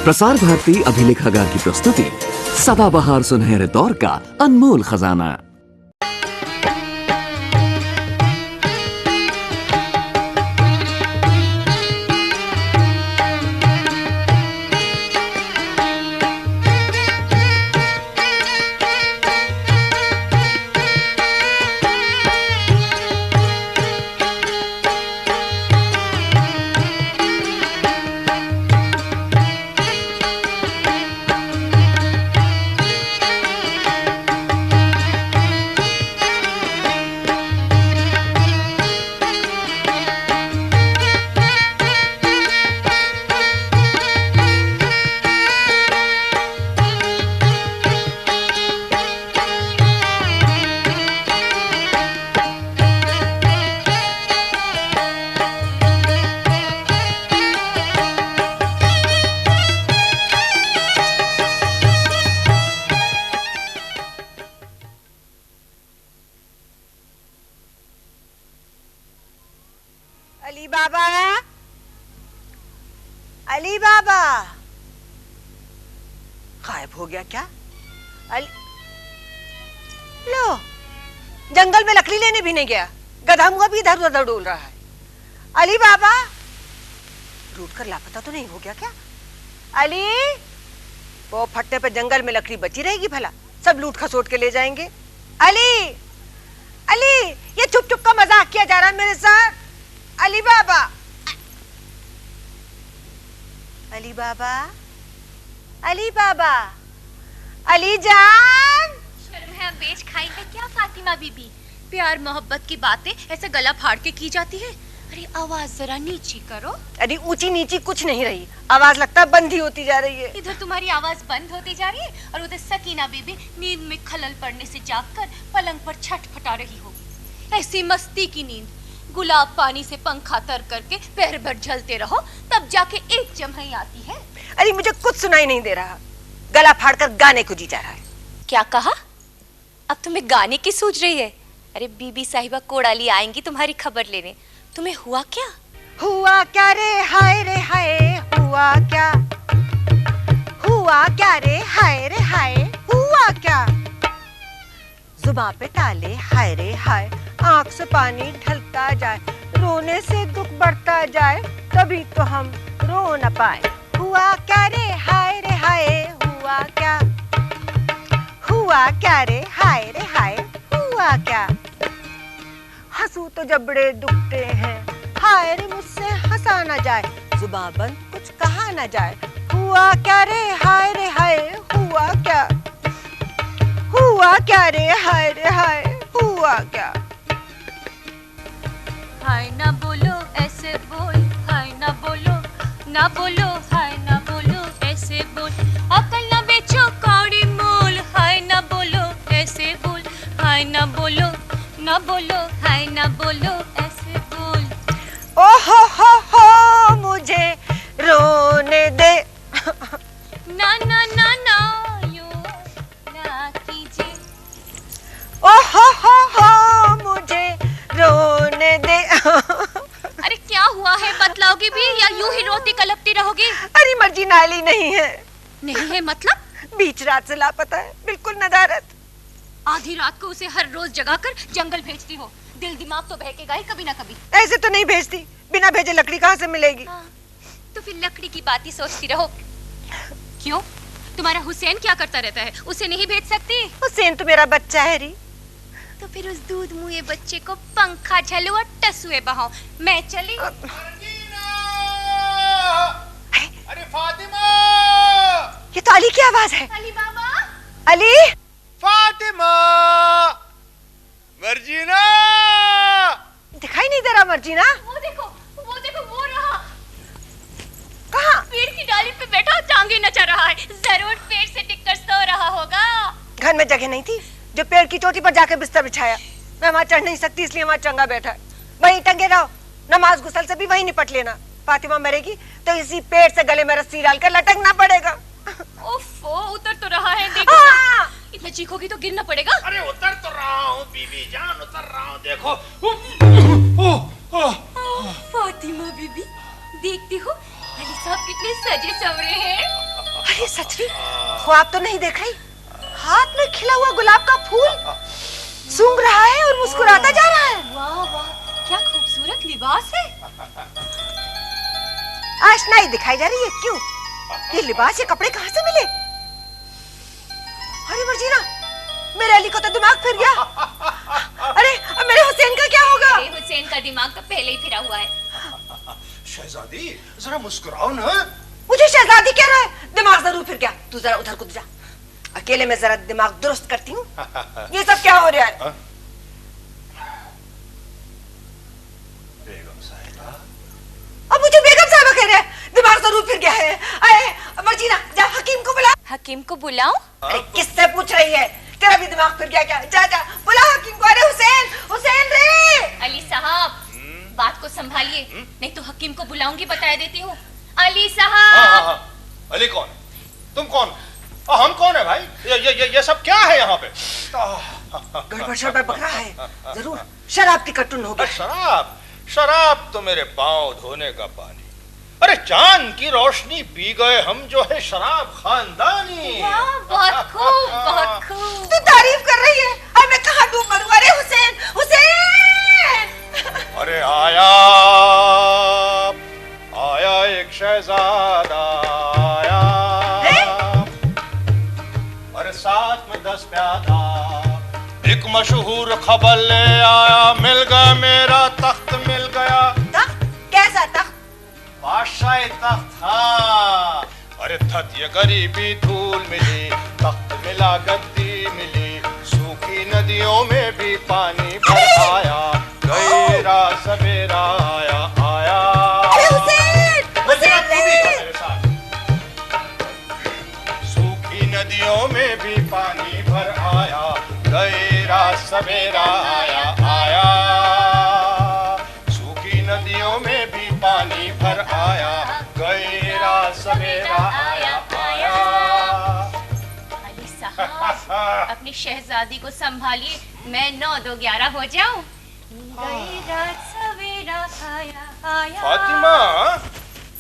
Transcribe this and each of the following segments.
प्रसार भारती अभिलेखागार की प्रस्तुति सदाबहार सुनहरे दौर का अनमोल खजाना। अली बाबा, अली बाबा गायब हो गया क्या? अली लो, जंगल में लकड़ी लेने भी नहीं गया, गधा मुआ भी इधर उधर डोल रहा है। अली बाबा रूट कर लापता तो नहीं हो गया क्या? अली, वो फट्टे पे जंगल में लकड़ी बची रहेगी भला? सब लूट खसोट के ले जाएंगे। अली, अली, ये चुप चुप का मजाक किया जा रहा है मेरे साथ। अली बाबा, अली बाबा, अली बाबा, अली जान। शर्म है, अब बेच खाई है क्या फातिमा बीबी? प्यार मोहब्बत की बातें ऐसे गला फाड़ के की जाती है। अरे आवाज जरा नीची करो। अरे ऊंची नीची कुछ नहीं रही, आवाज लगता है बंद ही होती जा रही है। इधर तुम्हारी आवाज बंद होती जा रही है और उधर सकीना बीबी नींद में खलल पड़ने से जागकर पलंग पर छटपटा रही होगी। ऐसी मस्ती की नींद, गुलाब पानी से पंखा तर करके पैर भर झलते रहो तब जाके एक जम्हाई आती है। अरे मुझे कुछ सुनाई नहीं दे रहा, गला फाड़कर गाने को जी जा रहा है। क्या कहा? अब तुम्हें गाने की सूझ रही है? अरे बीबी साहिबा कोड़ाली आएंगी तुम्हारी खबर लेने। तुम्हें हुआ क्या? हुआ क्या रे हाय रे हाय, हुआ क्या, हुआ क्या रे हाय रे हाय, हुआ क्या? जुबां पे ताले हाय रे हाय, आंख से पानी ढलता जाए, रोने से दुख बढ़ता जाए, तभी तो हम रो न पाए। हुआ क्या रे हाय रे हाय, हुआ क्या, हुआ क्या रे हाय रे हाय, हुआ क्या? हंसू तो जबड़े दुखते हैं, हाय रे मुझसे हंसा न जाए, जुबां बंद कुछ कहा न जाए। हुआ क्या रे हाय रे हाय, हुआ क्या, हुआ क्या रे हाय रे हाय, हुआ क्या? हाय ना बोलो ऐसे बोल, हाय ना बोलो, ना बोलो हाय ना बोलो ऐसे बोल, अकल ना बेचो कौड़ी मोल, हाय ना बोलो ऐसे बोल, हाय ना बोलो, ना बोलो हाय ना बोलो ऐसे बोल। ओ हो मुझे रोने दे। ना ना ना ना यो ना कीजिए। ओ हो मुझे रोने दे। अरे क्या हुआ है, बतलाओगी भी या यूं ही रोती कलपती रहोगी? अरे मर्जी नाली नहीं है। नहीं है मतलब? बीच रात से लापता है, बिल्कुल नदारत। आधी रात को उसे हर रोज जगाकर जंगल भेजती हो, दिल दिमाग तो बहकेगा ही कभी ना कभी। ऐसे तो नहीं भेजती, बिना भेजे लकड़ी कहाँ से मिलेगी? हाँ, तो फिर लकड़ी की बात ही सोचती रहो। क्यों, तुम्हारा हुसैन क्या करता रहता है, उसे नहीं भेज सकती? हुसैन तो मेरा बच्चा है री। तो फिर उस दूध मुँहे बच्चे को पंखा झलो और टसुए बहाओ। मैं चली। अरे फातिमा, ये तो अली की आवाज है। अली बाबा, अली, फातिमा, मर्जीना। दिखाई नहीं दे रहा मर्जीना। वो देखो, वो देखो, वो रहा। कहाँ? पेड़ की डाली पे बैठा टांगे नचा रहा है, जरूर पेड़ से टिककर सो रहा होगा। घर में जगह नहीं थी, जो पेड़ की चोटी पर जाकर बिस्तर बिछाया। मैं वहाँ चढ़ नहीं सकती, इसलिए वहाँ चंगा बैठा है। वहीं टंगे रहो, नमाज गुसल से भी वहीं निपट लेना। फातिमा मरेगी तो इसी पेड़ से गले में रस्सी डालकर लटकना पड़ेगा। ओफो, उतर तो रहा है, देखो। हाँ। इतना चीखोगी तो गिरना पड़ेगा। अरे उतर तो रहा हूँ बीबी जान, उतर रहा हूँ, देखो। फातिमा बीबी, देखती हो अली साहब कितने सजे सवरे हैं। अरे सच में ख्वाब तो नहीं देख रही। हाथ में खिला हुआ गुलाब का फूल सूंघ रहा है और मुस्कुराता जा रहा है। वाह वाह, क्या खूबसूरत लिबास है। आशनाई दिखाई जा रही है। क्यों? ये लिबास, ये कपड़े कहाँ से मिले? अरे मर्जीना, मेरे अली को तो दिमाग फिर गया। अरे अब मेरे हुसैन का क्या होगा? अरे हुसैन का दिमाग तो पहले ही फिरा हुआ है। शहजादी जरा मुस्कुराओ ना। मुझे शहजादी कह रहा है, दिमाग जरूर फिर गया। तू जरा उधर कूद जा, अकेले में जरा दिमाग दुरुस्त करती हूँ। ये सब क्या हो रहा है? बेगम साहिबा। अब मुझे बेगम साहिबा कह रहे हैं, दिमाग जरूर फिर गया है। अरे मर्जीना, जा हकीम को बुला। हकीम को बुलाऊं? अरे किससे पूछ रही है? तेरा भी दिमाग फिर गया क्या? जा जा बुला हकीम को। अरे हुसैन, हुसैन रे। अली साहब, बात को संभालिए, नहीं तो हकीम को बुलाऊंगी, बता देती हूँ। अली साहब। अली कौन? तुम कौन? हम कौन है भाई? ये सब क्या है यहाँ पे? गड़बड़ शड़बड़ पक रहा है। जरूर शराब की कटुन होगी। शराब? शराब तो मेरे पांव धोने का पानी। अरे चांद की रोशनी पी गए हम जो है शराब खानदानी। वाह, बहुत खूब, बहुत खूब। तू तारीफ कर रही है, अब मैं कहाँ डूब मरूं? अरे हुसैन, हुसैन। अरे आया आया एक शहजादा आया। अरे साथ में 10 प्यादा, एक मशहूर खबर ले आया। मिल गया मेरा तख्त, मिल गया। तख्त? कैसा तख्त? बादशाह तख्त। हाँ, अरे थत ये गरीबी धूल मिली, तख्त मिला गद्दी मिली, सूखी नदियों में भी पानी भर आया। गैरा सवेरा आया आया। अरे हुसैन, हुसैन रे। सूखी नदियों में भी पानी भर आया। गैरा सवेरा आया आया। सूखी नदियों में भी पानी भर आया। गैरा सवेरा आया आया। अली साहब, अपनी शहजादी को संभालिए, मैं 9 2 11 हो जाऊं। गई रात सवेरा आया आया। फातिमा,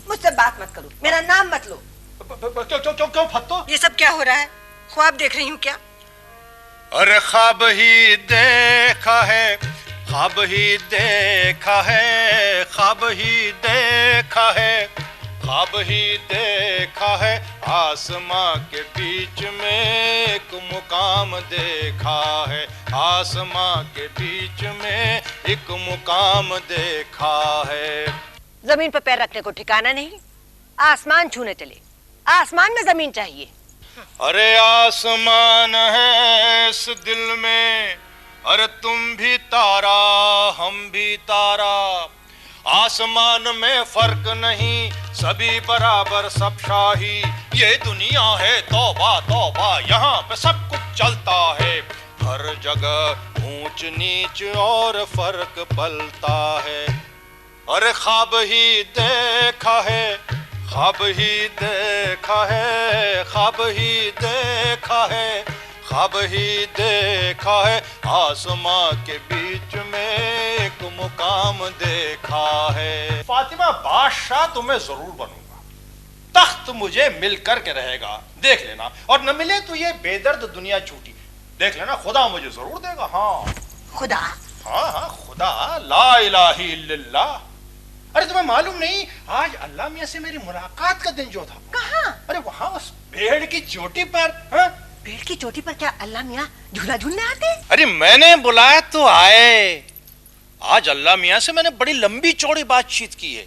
मुझसे बात मत करो, मेरा नाम मत लो। क्यों फत्तो? ये सब क्या हो रहा है? ख्वाब देख रही हूँ क्या? अरे ख्वाब ही देखा है, ख्वाब ही देखा है, ख्वाब ही देखा है, ख्वाब ही देखा है। आसमां के बीच में एक मुकाम देखा है। आसमां के बीच में एक मुकाम देखा है। जमीन पर पैर रखने को ठिकाना नहीं, आसमान छूने चले। आसमान में जमीन चाहिए। अरे आसमान है इस दिल में, अरे तुम भी तारा हम भी तारा। आसमान में फर्क नहीं, सभी बराबर सब शाही। ये दुनिया है तौबा तौबा, यहाँ पे सब कुछ चलता है। हर जगह ऊंच नीच और फर्क पलता है। अरे ख्वाब ही देखा है, ख्वाब ही देखा है, ख्वाब ही देखा है, ख्वाब ही देखा है। आसमां के बीच में एक मुकाम देखा है। फातिमा, बादशाह तुम्हें जरूर बनूंगा, तख्त मुझे मिल कर के रहेगा, देख लेना। और न मिले तो ये बेदर्द दुनिया छूटी, देख लेना, खुदा मुझे जरूर देगा। हाँ खुदा? हाँ हाँ खुदा, ला इलाहा इल्लल्लाह। अरे तुम्हें मालूम नहीं, आज अल्लाह मियां से मेरी मुलाकात का दिन जो था। कहाँ? अरे वहाँ उस पेड़ की चोटी पर। हाँ? पेड़ की चोटी पर क्या अल्लाह मियाँ झूला झूलने आते? अरे मैंने बुलाया तो आए। आज अल्लाह मियां से मैंने बड़ी लंबी चौड़ी बातचीत की है,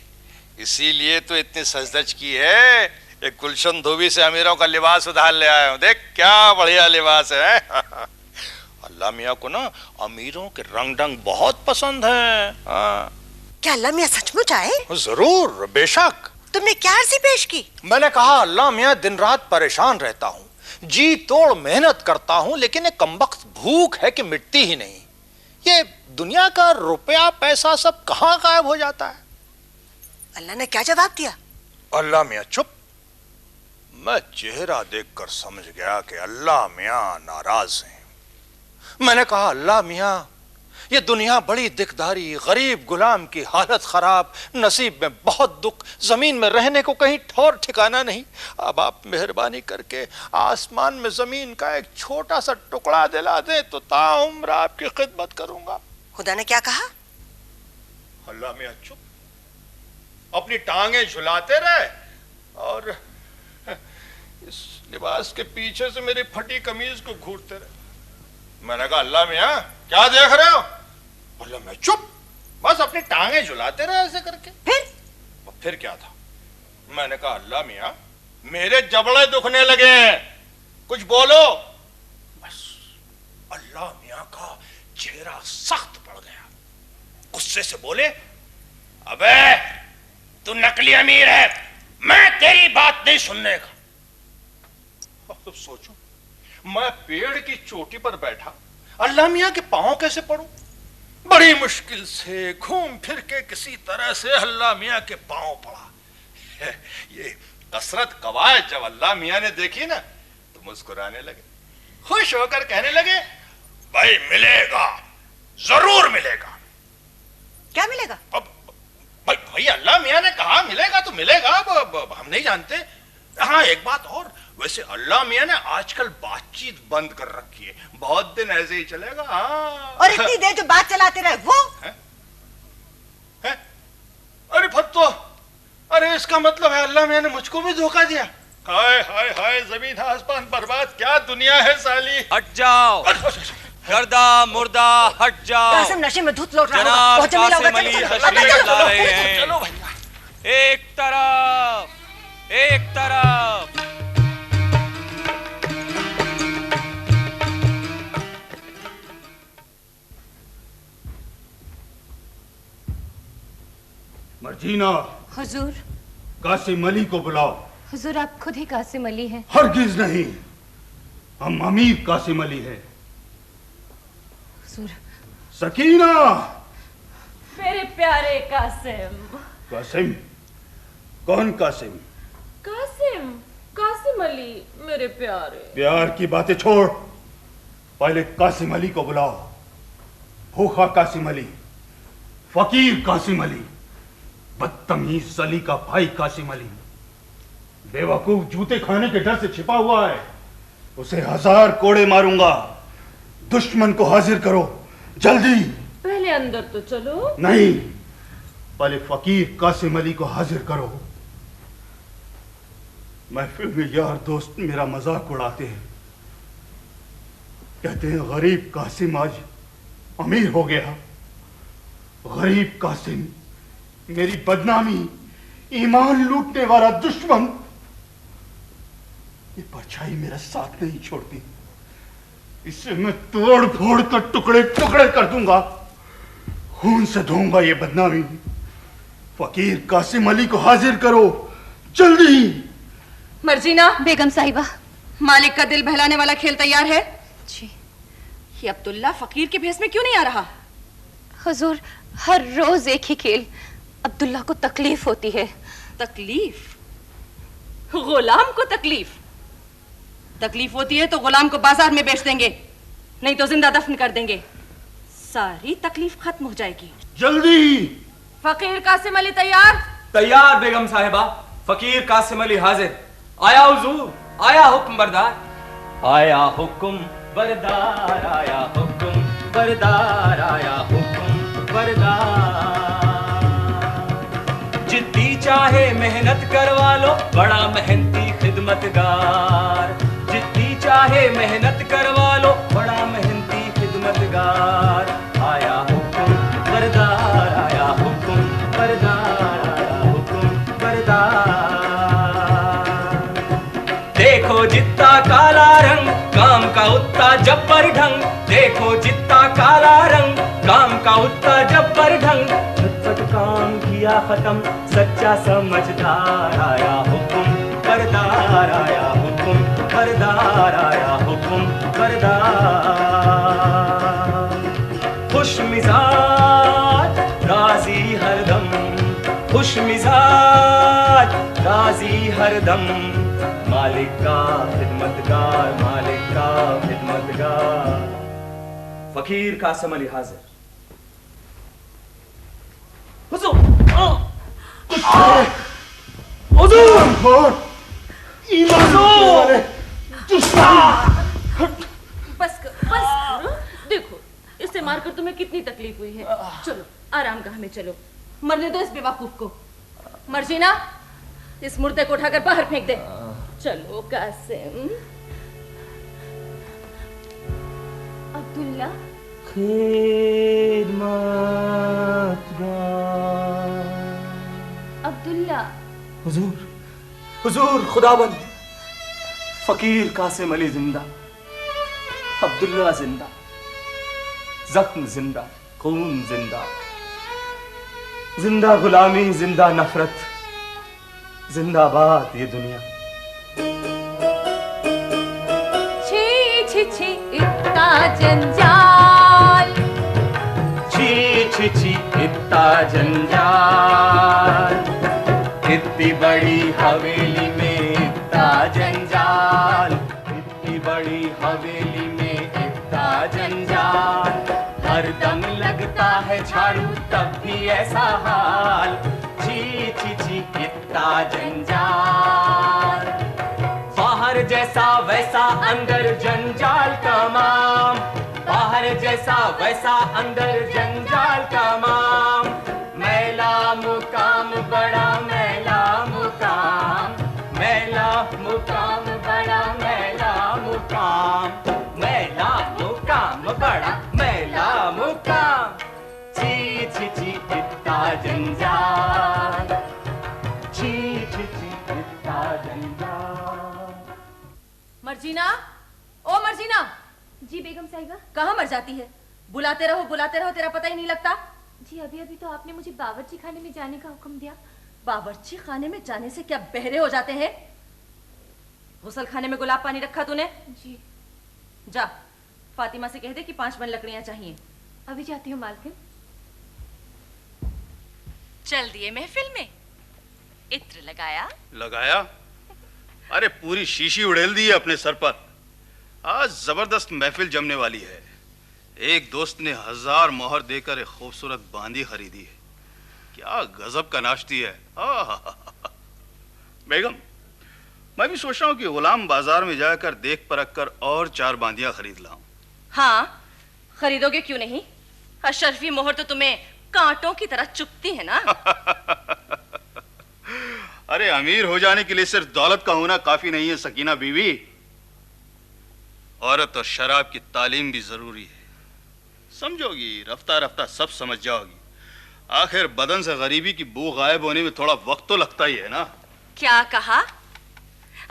इसीलिए तो इतनी सजधज की है। एक गुलशन धोबी से अमीरों का लिबास उधार ले आया हूँ, देख क्या बढ़िया लिबास है। अल्लाह मियां को ना अमीरों के रंग ढंग बहुत पसंद है। हाँ। क्या अल्लाह मियाँ सचमुच आए? जरूर, बेशक। तुमने क्या अर्जी पेश की? मैंने कहा अल्लाह मियां दिन रात परेशान रहता हूँ, जी तोड़ मेहनत करता हूँ, लेकिन एक कमबख्त भूख है कि मिटती ही नहीं। ये दुनिया का रुपया पैसा सब कहाँ गायब हो जाता है। अल्लाह ने क्या जवाब दिया? अल्लाह मियां चुप। मैं चेहरा देखकर समझ गया कि अल्लाह मियां नाराज हैं। मैंने कहा अल्लाह मियां, ये दुनिया बड़ी दिकदारी, गरीब गुलाम की हालत खराब, नसीब में बहुत दुख, जमीन में रहने को कहीं ठौर ठिकाना नहीं। अब आप मेहरबानी करके आसमान में जमीन का एक छोटा सा टुकड़ा दिला दे तो ताउम्र आपकी खिदमत करूंगा। खुदा ने क्या कहा? अल्लाह मियां चुप, अपनी टांगे झुलाते रहे और इस लिबास के पीछे से मेरी फटी कमीज को घूरते रहे। मैंने कहा अल्लाह मियां क्या देख रहे हो? अल्लाह मैं चुप, बस अपनी टांगे झुलाते रहे ऐसे करके। फिर क्या था? मैंने कहा अल्लाह मियां मेरे जबड़े दुखने लगे हैं, कुछ बोलो। बस अल्लाह मियां का चेहरा सख्त पड़ गया, गुस्से से बोले अबे तू नकली अमीर है, मैं तेरी बात नहीं सुनने का। अब तो सोचो, मैं पेड़ की चोटी पर बैठा, अल्लाह मियां के पांव कैसे पड़ूं? बड़ी मुश्किल से घूम फिर के किसी तरह से अल्लाह मियां के पांव पड़ा। ये कसरत कवायद जब अल्लाह मियां ने देखी ना तो मुस्कुराने लगे, खुश होकर कहने लगे भाई मिलेगा, जरूर मिलेगा। क्या मिलेगा? अब भाई अल्लाह मियां ने कहा मिलेगा तो मिलेगा, अब हम नहीं जानते। हाँ एक बात और, वैसे अल्लाह मियां ने आजकल बातचीत बंद कर रखी है, बहुत दिन ऐसे ही चलेगा। हाँ। और इतनी देर जो बात चलाते रहे वो है? अरे फत्तो, अरे इसका मतलब है अल्लाह मियां ने मुझको भी धोखा दिया। हाय हाय हाय, जमीन आसमान बर्बाद, क्या दुनिया है साली। हट जाओ गर्दा मुर्दा, हट जाओ। कासिम नशे में धुत लौट रहा होगा। जनाब बहुत जमीला होगा, कासिम अली चलो, चलो, तशरीफ चलो, ला चलो, रहे चलो, हैं। चलो भैया। एक तरफ, एक तरफ। मर्जीना, हुजूर, कासिम अली को बुलाओ। हुजूर आप खुद ही कासिम अली हैं। हरगिज नहीं, हम अमीर कासिम अली हैं। हुजूर। सकीना। मेरे प्यारे कासिम। कासिम? कौन कासिम? कासिम, कासिम अली मेरे प्यारे। प्यार की बातें छोड़, पहले कासिम अली को बुलाओ। भूखा कासिम अली, फकीर कासिम अली, बदतमीज अली का भाई कासिम अली, बेवकूफ जूते खाने के डर से छिपा हुआ है। उसे 1000 कोड़े मारूंगा। दुश्मन को हाजिर करो जल्दी। पहले अंदर तो चलो। नहीं, पहले फकीर कासिम अली को हाजिर करो। महफिल में यार दोस्त मेरा मजाक उड़ाते हैं, कहते हैं गरीब कासिम आज अमीर हो गया। गरीब कासिम, मेरी बदनामी, ईमान लूटने वाला दुश्मन। ये परछाई मेरा साथ नहीं छोड़ती, इसे मैं तोड़ फोड़ कर टुकड़े टुकड़े कर दूंगा, खून से धोऊंगा ये बदनामी। फकीर कासिम अली को हाजिर करो जल्दी। मर्जीना। बेगम साहिबा। मालिक का दिल बहलाने वाला खेल तैयार है? जी। ये अब्दुल्ला फकीर के भेस में क्यों नहीं आ रहा? हुजूर, हर रोज एक ही खेल। अब्दुल्ला को तकलीफ होती है। तकलीफ? गुलाम को तकलीफ? तकलीफ होती है तो गुलाम को बाजार में बेच देंगे, नहीं तो जिंदा दफन कर देंगे, सारी तकलीफ खत्म हो जाएगी। जल्दी। फकीर कासिम अली तैयार? तैयार बेगम साहिबा। फकीर कासिम अली हाजिर। आया हुजूर, आया हुक्म बरदार, आया हुक्म बरदार, आया हुक्म बरदार, आया हुक्म बरदार। जिद्दी चाहे मेहनत करवा लो, बड़ा मेहनती खिदमतगार। जिद्दी चाहे मेहनत करवा लो, बड़ा मेहनती खिदमतगार। आया हुक्म बरदार, आया हुक्म बरदार, आया हुक्म बरदार। देखो जितना काला रंग, काम का उत्ता जब्बर ढंग। देखो जितना काला रंग, काम का उत्ता जब्बर ढंग। झटपट काम किया खत्म, सच्चा समझदार। आया हुक्म बरदार, आया हुक्म बरदार, आया हुक्म बरदार। खुश मिजाज राजी हरदम, खुश मिजाज राजी हरदम। मालिक का खिदमतगार, मालिक का खिदमतगार। फकीर कासिम अली हाजिर। बस करो। देखो इससे मारकर तुम्हें कितनी तकलीफ हुई है। चलो आराम गाह में चलो, मरने दो इस बेवकूफ को। मर्जीना, इस मुर्दे को उठाकर बाहर फेंक दे। चलो कासिम। अब्दुल्ला, अब्दुल्ला। हुजूर, हुजूर खुदाबंद, फकीर कासिम अली जिंदा, अब्दुल्ला जिंदा, जख्म जिंदा, खून जिंदा, जिंदा गुलामी, जिंदा नफरत, जिंदाबाद ये दुनिया। छी छी छी इतना जंजाल, छी छी छी इतना जंजाल, इतनी बड़ी हवेली में इतना जंजाल, इतनी बड़ी हवेली में इतना जंजाल, हर दम लगता है झाड़ू तब भी ऐसा हाल, छी छी छी इतना जंजाल, बाहर जैसा वैसा अंदर जंजाल तमाम, बाहर जैसा वैसा अंदर जंजाल तमाम, मैला मुकाम बड़ा मैला मुकाम, मैला मुकाम बड़ा मैला मुकाम, मैला मुकाम बड़ा मैला मुकाम, छी छी छी इतना जंजाल, छी छी छी इतना जंजाल। मर्जीना, ओ मर्जीना। जी बेगम साहिबा। कहाँ मर जाती है? बुलाते रहो तेरा पता ही नहीं लगता। जी अभी अभी तो आपने मुझे बावर्ची खाने में जाने का हुक्म दिया। बावर्ची खाने में जाने से क्या बहरे हो जाते हैं? गुसल खाने में गुलाब पानी रखा तूने? जी। जा फातिमा से कह दे कि 5 मन लकड़ियां चाहिए। अभी जाती हूँ मालकिन। चल दिए महफिल में, इत्र लगाया? लगाया? अरे पूरी शीशी उड़ेल दी है अपने सर पर। आज जबरदस्त महफिल जमने वाली है। एक दोस्त ने 1000 मोहर देकर एक खूबसूरत बांदी खरीदी है। क्या गजब का नाश्ती है। बेगम, मैं भी सोच रहा हूँ कि गुलाम बाजार में जाकर देख परख कर और 4 बांदियां खरीद लाऊं। हाँ, खरीदोगे क्यों नहीं? अशरफी मोहर तो तुम्हें कांटों की तरह चुभती है ना। अरे अमीर हो जाने के लिए सिर्फ दौलत का होना काफी नहीं है सकीना बीवी। औरत और शराब की तालीम भी जरूरी है। समझोगी, रफ्ता रफ्ता सब समझ जाओगी। आखिर बदन से गरीबी की बू गायब होने में थोड़ा वक्त तो लगता ही है ना। क्या कहा?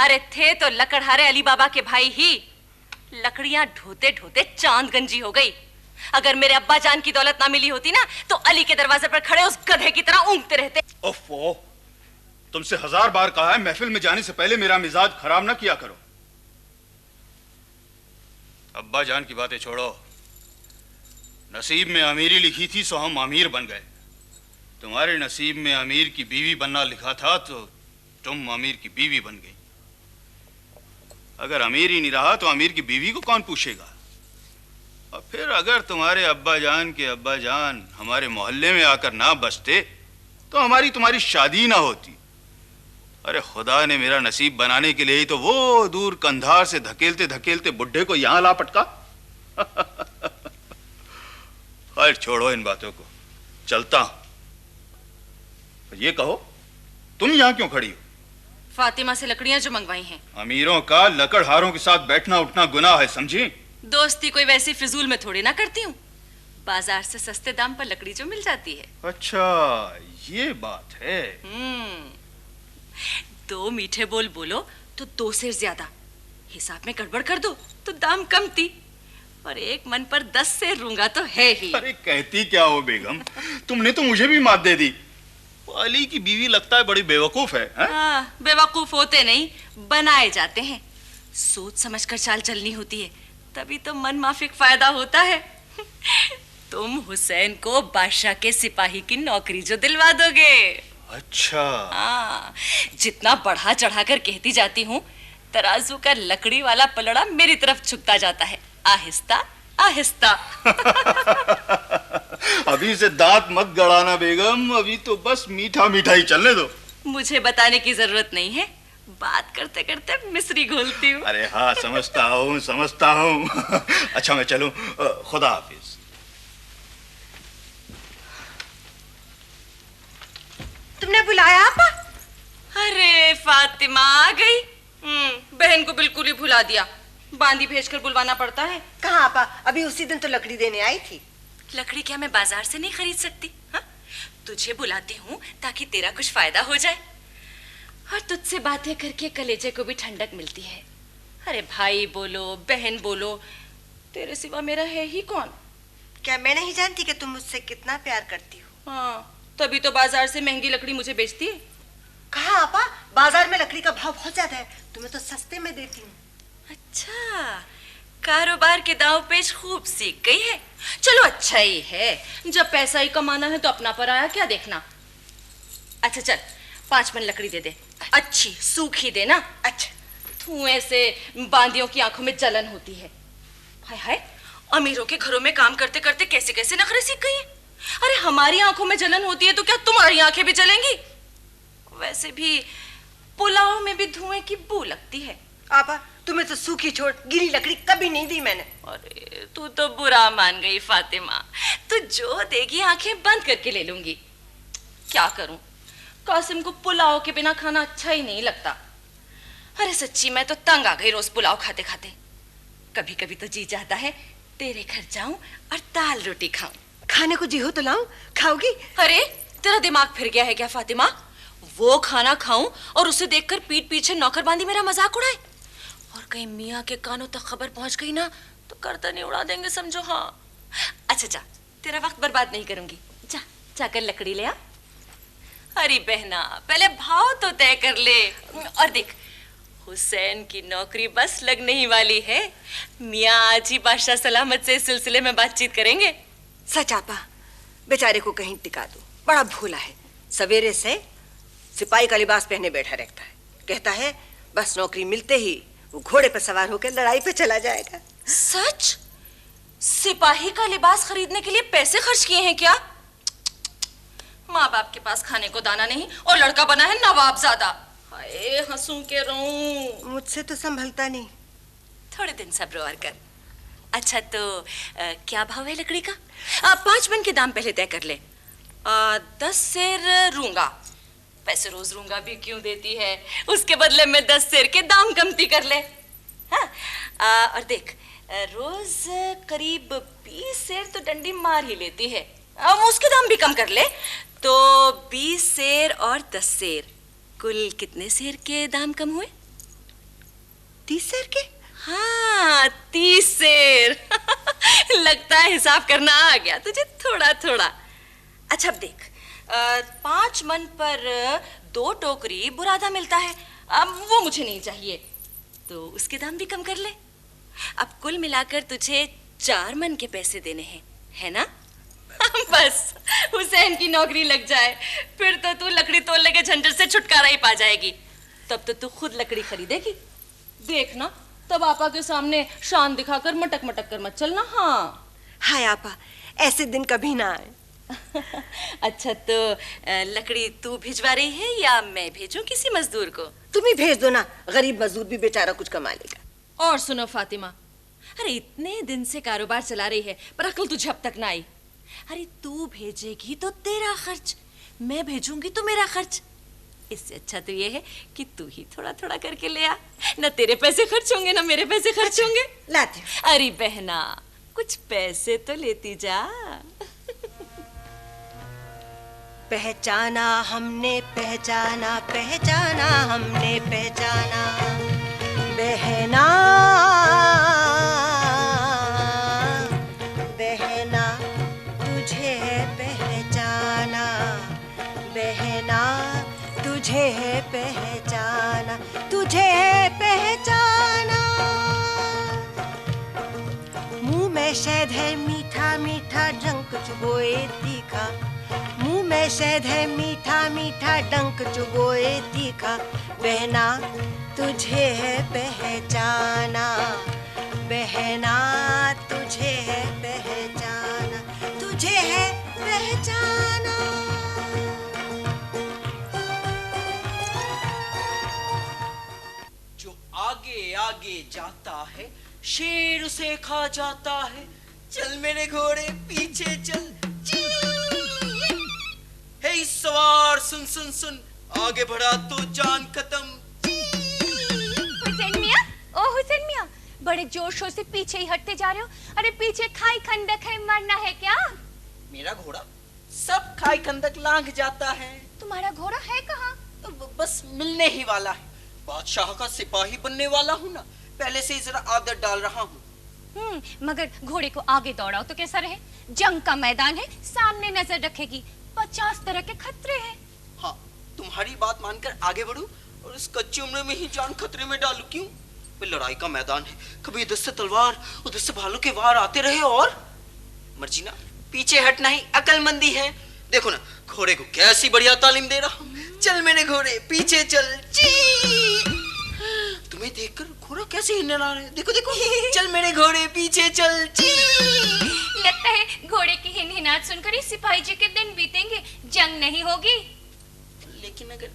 अरे थे तो लकड़हारे अली बाबा के भाई ही। लकड़ियां ढोते ढोते चांद गंजी हो गई। अगर मेरे अब्बा जान की दौलत ना मिली होती ना तो अली के दरवाजे पर खड़े उस गधे की तरह ऊँघते रहते। ओफो, तुमसे 1000 बार कहा है महफिल में जाने से पहले मेरा मिजाज खराब ना किया करो। अब्बा जान की बातें छोड़ो। नसीब में अमीरी लिखी थी सो हम अमीर बन गए। तुम्हारे नसीब में अमीर की बीवी बनना लिखा था तो तुम अमीर की बीवी बन गई। अगर अमीर ही नहीं रहा तो अमीर की बीवी को कौन पूछेगा? और फिर अगर तुम्हारे अब्बा जान के अब्बा जान हमारे मोहल्ले में आकर ना बसते तो हमारी तुम्हारी शादी ना होती। अरे खुदा ने मेरा नसीब बनाने के लिए ही तो वो दूर कंधार से धकेलते धकेलते बुढ़े को यहां ला पटका। खैर छोड़ो इन बातों को, चलता हूं। ये कहो, तुम यहां क्यों खड़ी हो? फातिमा से लकड़ियां जो मंगवाई हैं। अमीरों का लकड़हारों के साथ बैठना उठना गुनाह है, समझी? दोस्ती कोई वैसी फिजूल में थोड़ी ना करती हूँ। बाजार से सस्ते दाम पर लकड़ी जो मिल जाती है। अच्छा ये बात है। 2 मीठे बोल बोलो तो 2 से ज्यादा। हिसाब में गड़बड़ कर दो तो दाम कम थी। और एक मन पर 10 से रूंगा तो है ही। अरे कहती क्या हो बेगम, तुमने तो मुझे भी मात दे दी। अली की बीवी लगता है बड़ी बेवकूफ है। हाँ, बेवकूफ होते नहीं बनाए जाते हैं। सोच समझकर चाल चलनी होती है, तभी तो मन माफिक फायदा होता है। तुम हुसैन को बादशाह के सिपाही की नौकरी जो दिलवा दोगे। अच्छा। हाँ, जितना बढ़ा चढ़ाकर कहती जाती हूँ तराजू का लकड़ी वाला पलड़ा मेरी तरफ झुकता जाता है, आहिस्ता आहिस्ता। अभी से दांत मत गड़ाना बेगम, अभी तो बस मीठा मीठा ही चलने दो। मुझे बताने की जरूरत नहीं है, बात करते करते मिश्री घोलती हूँ। अरे हाँ, समझता हूँ समझता हूँ। अच्छा मैं चलूं, खुदा हाफिज। तुमने बुलाया आपा? अरे फातिमा आ गई। बहन को बिल्कुल ही भुला दिया, बांदी भेजकर बुलवाना पड़ता है। कहाँ आपा, अभी उसी दिन तो लकड़ी देने आई थी। लकड़ी क्या मैं बाजार से नहीं खरीद सकती? हाँ, तुझे बुलाती हूँ ताकि तेरा कुछ फायदा हो जाए, और तुझसे बातें करके कलेजे को भी ठंडक मिलती है। अरे भाई बोलो बहन बोलो, तेरे सिवा मेरा है ही कौन? क्या मैं नहीं जानती कि तुम मुझसे कितना प्यार करती हो? हाँ, तभी तो बाजार से महंगी लकड़ी मुझे बेचती है। कहाँ आपा, बाजार में लकड़ी का भाव बहुत ज्यादा है, तुम्हें तो सस्ते में देती हूँ। अच्छा, कारोबार के दांव पेच खूब सीख गई है। चलो अच्छा ही है, जब पैसा ही कमाना है तो अपना पराया क्या देखना। अच्छा चल, 5 मन लकड़ी दे दे, अच्छी सूखी देना। अच्छा। धुएं से बांदियों की आंखों में जलन होती है। हाय हाय, अमीरों के घरों में काम करते करते कैसे कैसे नखरे सीख गई है। अरे हमारी आंखों में जलन होती है तो क्या तुम्हारी आंखें भी जलेंगी? वैसे भी पुलाव में भी धुएं की बू लगती है। आपा, तुम्हें तो सूखी छोड़ गीली लकड़ी कभी नहीं दी मैंने। अरे तू तो बुरा मान गई फातिमा, तू जो देगी आंखें बंद करके ले लूंगी। क्या करूं, कासिम को पुलाव के बिना खाना अच्छा ही नहीं लगता। अरे सच्ची मैं तो तंग आ गई रोज पुलाव खाते खाते। कभी कभी तो जी चाहता है तेरे घर जाऊं और दाल रोटी खाऊं। खाने को जी हो तो लाऊं, खाओगी? अरे तेरा दिमाग फिर गया है क्या फातिमा? वो खाना खाऊं और उसे देखकर पीठ पीछे नौकरबांदी मेरा मजाक उड़ाए, और कहीं मियाँ के कानों तक खबर पहुंच गई ना तो गर्दन उड़ा देंगे समझो। हाँ अच्छा जा, तेरा वक्त बर्बाद नहीं करूंगी, जा जाकर लकड़ी ले आ। अरे बहना, पहले भाव तो तय कर ले। और देख, हुसैन की नौकरी बस लगने ही वाली है। मियाँ आज ही बादशाह सलामत से इस सिलसिले में बातचीत करेंगे। सच आपा, बेचारे को कहीं टिका दो, बड़ा भोला है। सवेरे से सिपाही का लिबास पहने बैठा रहता है, कहता है बस नौकरी मिलते ही वो घोड़े पर सवार होकर लड़ाई पे चला जाएगा। सच? सिपाही का लिबास खरीदने के लिए पैसे खर्च किए हैं क्या? माँ बाप के पास खाने को दाना नहीं और लड़का बना है नवाबजादा। हाय हंसू के रहूं। मुझसे तो संभलता नहीं। थोड़े दिन सब्र और कर। अच्छा तो क्या भाव है लकड़ी का? 5 मन के दाम पहले तय कर ले। 10 सेर रूंगा। पैसे रोज रूंगा भी क्यों देती है, उसके बदले में 10 सेर के दाम कमती कर ले। हाँ और देख, रोज करीब 20 सेर तो डंडी मार ही लेती है, अब उसके दाम भी कम कर ले तो 20 सेर और 10 सेर, कुल कितने सेर के दाम कम हुए? 30 सेर के? हाँ 30 सेर। लगता है हिसाब करना आ गया तुझे थोड़ा थोड़ा। अच्छा अब देख, 5 मन पर 2 टोकरी बुरादा मिलता है, अब वो मुझे नहीं चाहिए तो उसके दाम भी कम कर ले। अब कुल मिलाकर तुझे 4 मन के पैसे देने हैं, है ना? बस हुसैन की नौकरी लग जाए फिर तो तू लकड़ी तोड़ने के झंझट से छुटकारा ही पा जाएगी। तब तो तू खुद लकड़ी खरीदेगी। देखना तब आपा के सामने शान दिखाकर मटक मटक कर मत चलना। हाँ हाय आपा, ऐसे दिन कभी ना आए। अच्छा तो लकड़ी तू भिजवा रही है या मैं भेजूं किसी मजदूर को? तुम ही भेज दो ना, गरीब मजदूर भी बेचारा कुछ कमा लेगा। और सुनो फातिमा, अरे इतने दिन से कारोबार चला रही है पर अकल तुझे अब तक ना आई। अरे तू भेजेगी तो तेरा खर्च, मैं भेजूंगी तो मेरा खर्च। इससे अच्छा तो ये है कि तू ही थोड़ा थोड़ा करके ले आ, ना तेरे पैसे खर्च होंगे ना मेरे पैसे खर्च होंगे। लाती हूँ। अरे बहना कुछ पैसे तो लेती जा। पहचाना हमने पहचाना, पहचाना हमने पहचाना, बहना बहना तुझे पहचाना, बहना तुझे पहचाना, तुझे पहचाना। मुंह में शहद है मीठा मीठा, डंक चुभोए तीखा, मुंह में शहद है मीठा मीठा, डंक चुभोए तीखा, बहना तुझे है पहचाना, बहना तुझे है पहचाना, तुझे है पहचाना। जो आगे आगे जाता है शेर उसे खा जाता है। चल मेरे घोड़े पीछे चल। हे सवार सुन सुन सुन, आगे बढ़ा तो जान खत्म। हुसैन मियां, ओ हुसैन मियां, बड़े जोर शोर से पीछे ही हटते जा रहे हो। अरे पीछे खाई खंडक है, मरना है क्या? मेरा घोड़ा सब खाई खंदक लांघ जाता है। तुम्हारा घोड़ा है कहाँ? बस मिलने ही वाला है। बादशाह का सिपाही बनने वाला हूँ ना, पहले से ही जरा आदत डाल रहा हूँ। मगर घोड़े को आगे दौड़ाओ तो कैसा रहे? जंग का मैदान है, सामने नजर रखेगी, 50 तरह के खतरे हैं। हाँ, तुम्हारी बात मानकर आगे बढ़ूं और इस कच्ची उम्र में ही जान खतरे में डालूं? क्यों? लड़ाई का मैदान है, कभी इधर से तलवार उधर से भालों के वार आते रहे। और मर्जी ना, पीछे हटना ही अकलमंदी है। देखो ना, घोड़े को कैसी बढ़िया तालीम दे रहा हूँ। चल मेरे घोड़े पीछे चल। तुम्हें देखकर घोड़ा कैसे हिलने रहा है, देखो देखो। चल मेरे घोड़े पीछे चल। लगता है घोड़े की हिनहिनाहट सुनकर ही सिपाही जी के दिन बीतेंगे, जंग नहीं होगी। लेकिन अगर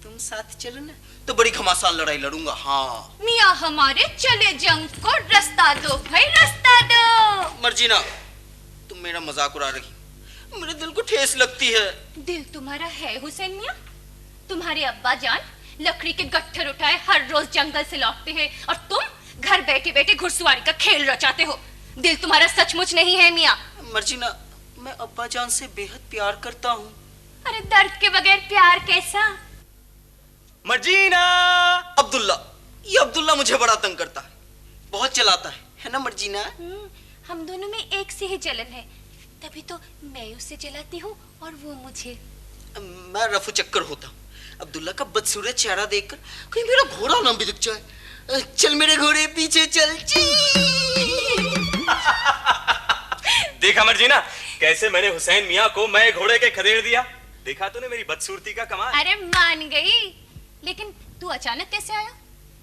तुम साथ चलो ना तो बड़ी घमासान लड़ाई लड़ूंगा। हाँ मियाँ हमारे, चले जंग को रास्ता दो भाई, रास्ता दो। मर्जी ना, तुम मेरा मजाक उड़ा रही, मेरे दिल को ठेस लगती है। दिल तुम्हारा है हुसैन मियाँ? तुम्हारे अब्बा जान लकड़ी के गट्ठर उठाए हर रोज जंगल से लौटते हैं और तुम घर बैठे बैठे घुड़सवारी का खेल रचाते हो। दिल तुम्हारा सचमुच नहीं है मियाँ? मर्जी ना, मैं अब्बा जान से बेहद प्यार करता हूँ। अरे दर्द के बगैर प्यार कैसा? मर्जीना! अब्दुल्ला, ये अब्दुल्ला मुझे बड़ा तंग करता है, बहुत चलाता है ना मर्जीना? हम दोनों में एक से ही जलन है, तभी तो मैं उसे जलाती हूँ और वो मुझे। मैं रफू चक्कर होता हूँ अब्दुल्ला का बदसूरत चेहरा देखकर, कहीं मेरा घोड़ा ना बिदक जाए। चल मेरे घोड़े पीछे चल। देखा मर्जीना, कैसे मैंने हुसैन मियाँ को मैं घोड़े के खदेड़ दिया। देखा तूने मेरी बदसूरती का कमाल? अरे मान गई, लेकिन तू अचानक कैसे आया?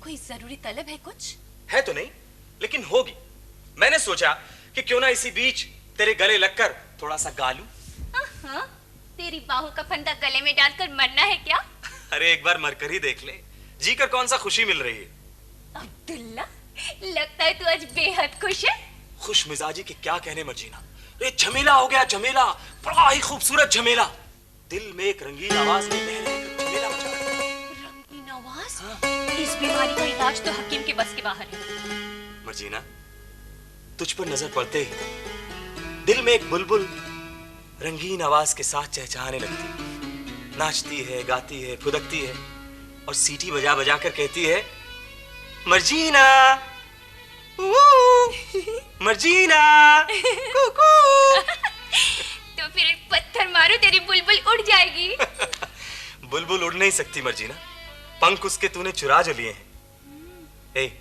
कोई जरूरी तलब है? कुछ है तो नहीं, लेकिन होगी। मैंने सोचा कि क्यों ना इसी बीच तेरे गले लगकर थोड़ा सा गा लूं। हाँ, तेरी बाहों का फंदा गले में डालकर मरना है क्या? अरे एक बार मरकर ही देख ले, जी कर कौन सा खुशी मिल रही है। अब्दुल्ला, लगता है तू आज बेहद खुश है। खुश मिजाजी के क्या कहने मर्जीना, ये झमेला हो गया, झमेला, बड़ा ही खूबसूरत झमेला। दिल में एक रंगीन आवाज ने बह रहकर झमेला मचा दिया। रंगीन आवाज? हाँ। इस बीमारी का इलाज तो हकीम के बस के बाहर है। मर्जीना, तुझ पर नजर पड़ते ही दिल में एक बुलबुल रंगीन आवाज के साथ चहचहाने लगती, नाचती है, गाती है, फुदकती है और सीटी बजा बजा कर कहती है, मर्जीना, मर्जीना, कुकू। तो फिर एक पत्थर मारो, तेरी बुलबुल उड़ जाएगी। बुलबुल उड़ नहीं सकती मर्जीना, पंख उसके तूने चुरा जो लिए हैं। ए,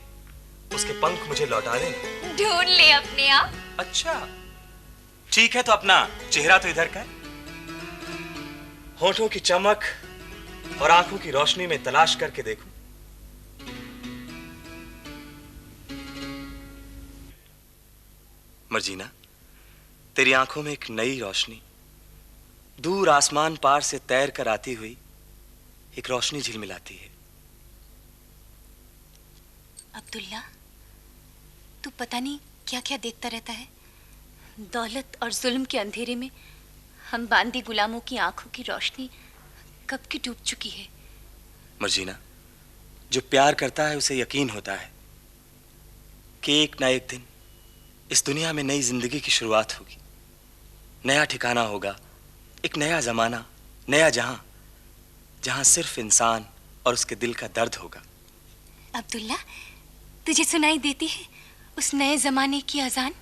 उसके पंख मुझे लौटा दे। ढूंढ ले अपने आप। अच्छा ठीक है, तो अपना चेहरा तो इधर का है। होठों की चमक और आंखों की रोशनी में तलाश करके देखूं। मर्जीना, तेरी आंखों में एक नई रोशनी, दूर आसमान पार से तैर कर आती हुई एक रोशनी झिलमिलाती है। अब्दुल्ला, तू पता नहीं क्या क्या देखता रहता है। दौलत और जुल्म के अंधेरे में हम बांदी गुलामों की आंखों की रोशनी कब की डूब चुकी है। मर्जीना, जो प्यार करता है उसे यकीन होता है कि एक ना एक दिन इस दुनिया में नई जिंदगी की शुरुआत होगी, नया ठिकाना होगा, एक नया जमाना, नया जहां, जहां सिर्फ इंसान और उसके दिल का दर्द होगा। अब्दुल्ला, तुझे सुनाई देती है उस नए जमाने की अजान?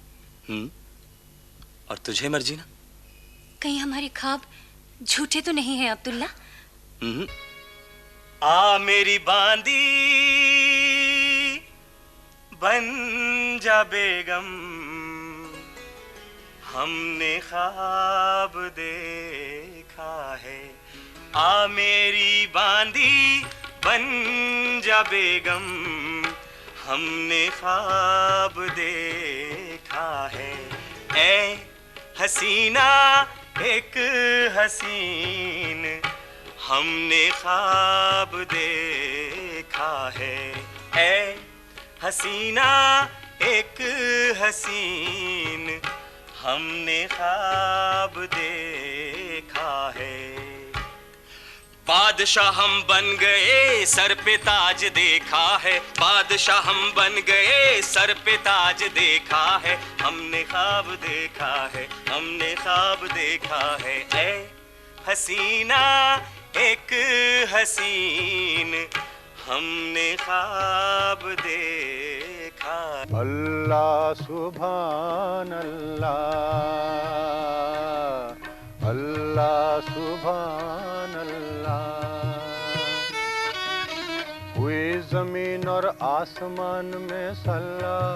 और तुझे मर्जीना? कहीं हमारे ख्वाब झूठे तो नहीं हैं अब्दुल्ला? आ मेरी बांदी बन जा बेगम, हमने ख्वाब देखा है। आ मेरी बांदी बन जा बेगम, हमने ख्वाब देखा है। ए हसीना एक हसीन हमने ख्वाब देखा है। ऐ हसीना एक हसीन हमने ख्वाब देखा है। बादशाह हम बन गए सर पे ताज देखा है। बादशाह हम बन गए सर पे ताज देखा है। हमने ख्वाब देखा है, हमने ख्वाब देखा है। ऐ हसीना एक हसीन हमने ख्वाब देखा। अल्लाह सुभान अल्लाह, अल्लाह सुभान अल्लाह। हुई जमीन और आसमान में सल्लल्लाह,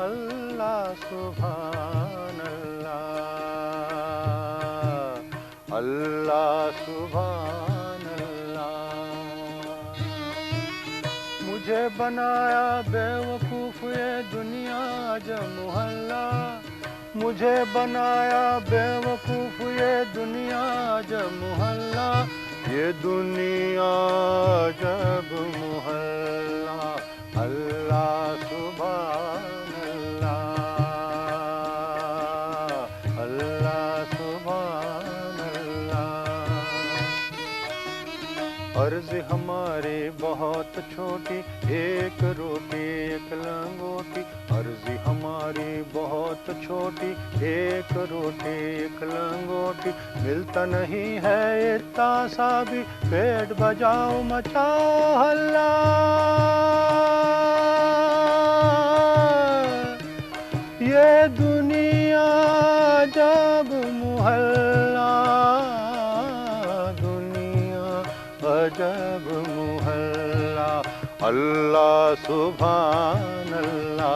अल्लाह सुभान अल्लाह, अल्लाह सुभान अल्लाह। मुझे बनाया बेवकूफ ये दुनिया जब मोहल्ला, मुझे बनाया बेवकूफ ये दुनिया जब मोहल्ला, ये दुनिया जब मोहल्ला। अल्लाह सुभान अल्लाह, अल्लाह सुभान अल्लाह। अर्ज़ हमारी बहुत छोटी, एक रोटी एक लंगोटी। अर्ज़ हमारी बहुत छोटी, एक रोटी एक लंगोटी। मिलता नहीं है इतना सा भी, पेट बजाओ मचाओ हल्ला। ये दुनिया जब मोहल्ला, जब मोहल्ला। अल्लाह सुभान अल्लाह,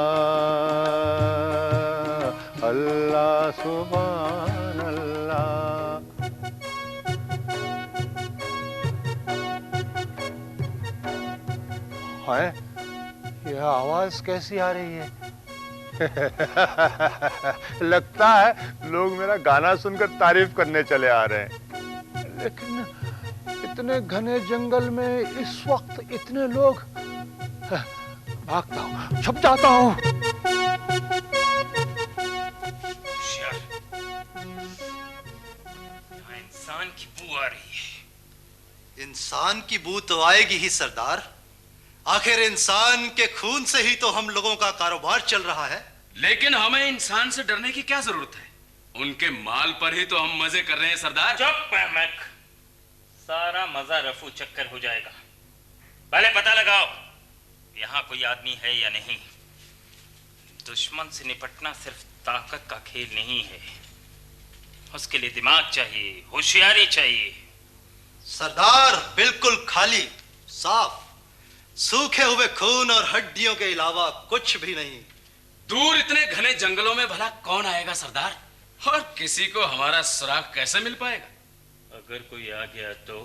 अल्लाह सुभान अल्लाह। है ये आवाज कैसी आ रही है? लगता है लोग मेरा गाना सुनकर तारीफ करने चले आ रहे हैं। लेकिन इतने घने जंगल में इस वक्त इतने लोग, भागता हूँ, छुप जाता हूँ। इंसान की बू आ रही है। इंसान की बू तो आएगी ही सरदार। आखिर इंसान के खून से ही तो हम लोगों का कारोबार चल रहा है। लेकिन हमें इंसान से डरने की क्या जरूरत है? उनके माल पर ही तो हम मजे कर रहे हैं सरदार। चुप महमक, सारा मजा रफू चक्कर हो जाएगा। पहले पता लगाओ यहाँ कोई आदमी है या नहीं। दुश्मन से निपटना सिर्फ ताकत का खेल नहीं है, उसके लिए दिमाग चाहिए, होशियारी चाहिए। सरदार बिल्कुल खाली, साफ, सूखे हुए खून और हड्डियों के अलावा कुछ भी नहीं। दूर इतने घने जंगलों में भला कौन आएगा सरदार? और किसी को हमारा सुराग कैसे मिल पाएगा? अगर कोई आ गया तो,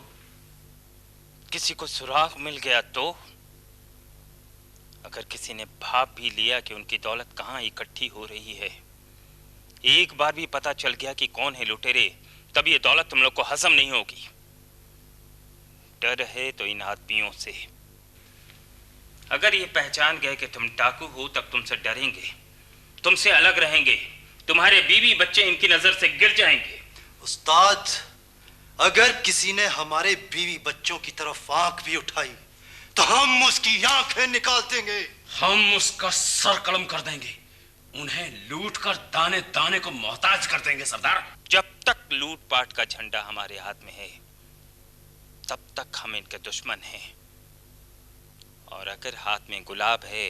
किसी को सुराग मिल गया तो, अगर किसी ने भाप भी लिया कि उनकी दौलत कहाँ इकट्ठी हो रही है, एक बार भी पता चल गया कि कौन है लुटेरे, तब ये दौलत तुम लोग को हजम नहीं होगी। डर है तो इन आदमियों से। अगर ये पहचान गए कि तुम डाकू हो तब तुमसे डरेंगे, तुमसे अलग रहेंगे, तुम्हारे बीवी बच्चे इनकी नजर से गिर जाएंगे। उस्ताद, अगर किसी ने हमारे बीवी बच्चों की तरफ आंख भी उठाई तो हम उसकी आंखें निकाल देंगे। हम उसका सर कलम कर देंगे, उन्हें लूट कर दाने दाने को मोहताज कर देंगे सरदार। जब तक लूटपाट का झंडा हमारे हाथ में है तब तक हम इनके दुश्मन हैं, और अगर हाथ में गुलाब है